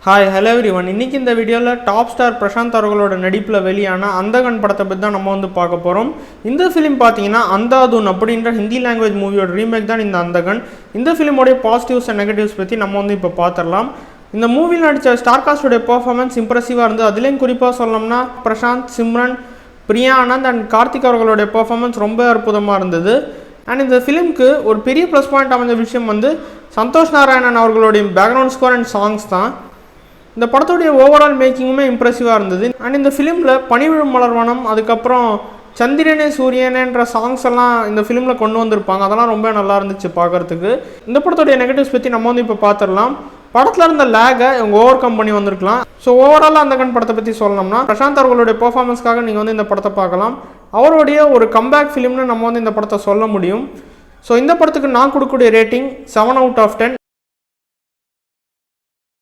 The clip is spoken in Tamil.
Hi hello everyone. இன்றைக்கி இந்த வீடியோவில் டாப் ஸ்டார் பிரசாந்த் அவர்களோட நடிப்பில் வெளியான அந்தகன் படத்தை பற்றி தான் நம்ம பார்க்க போகிறோம். இந்த ஃபிலிம் பார்த்தீங்கன்னா அந்தாதுன் அப்படின்ற ஹிந்தி லாங்குவேஜ் மூவியோட ரீமேக் தான் இந்த அந்தகன். இந்த ஃபிலிமோடைய பாசிட்டிவ்ஸ் அண்ட் நெகட்டிவ்ஸ் பற்றி நம்ம இப்போ பார்த்துடலாம். இந்த மூவியில் நடித்த ஸ்டார் காஸ்டோடைய பர்ஃபார்மன்ஸ் இம்ப்ரெசிவாக இருந்தது. அதுலேயும் குறிப்பாக சொல்லணும்னா பிரசாந்த், சிம்ரன், பிரியா ஆனந்த் அண்ட் கார்த்திக் அவர்களுடைய பர்ஃபார்மன்ஸ் ரொம்ப அற்புதமாக இருந்தது. அண்ட் இந்த ஃபிலிம்க்கு ஒரு பெரிய ப்ளஸ் பாயிண்ட் அமைஞ்ச விஷயம் சந்தோஷ் நாராயணன் அவர்களுடைய பேக்ரவுண்ட் ஸ்கோர் அண்ட் சாங்ஸ் தான். இந்த படத்துடைய ஓவரால் மேக்கிங்குமே இம்ப்ரெசிவாக இருந்தது. அண்ட் இந்த ஃபிலிமில் பனிவிழும் மலர்வனம், அதுக்கப்புறம் சந்திரனே சூரியனேன்ற சாங்ஸ் எல்லாம் இந்த ஃபிலிமில் கொண்டு வந்திருப்பாங்க. அதெல்லாம் ரொம்ப நல்லா இருந்துச்சு பார்க்குறதுக்கு. இந்த படத்துடைய நெகட்டிவ்ஸ் பற்றி நம்ம இப்போ பார்த்துடலாம். படத்தில் இருந்த லேகை இவங்க ஓவர் கம் பண்ணி வந்திருக்கலாம். ஸோ ஓவராலாக அந்தகன் படத்தை பற்றி சொல்லணும்னா பிரசாந்த் அவர்களுடைய பெர்ஃபார்மன்ஸ்க்காக நீங்கள் இந்த படத்தை பார்க்கலாம். அவருடைய ஒரு கம்பேக் ஃபிலிம்னு நம்ம இந்த படத்தை சொல்ல முடியும். ஸோ இந்த படத்துக்கு நான் கொடுக்கக்கூடிய ரேட்டிங் 7 out of 10.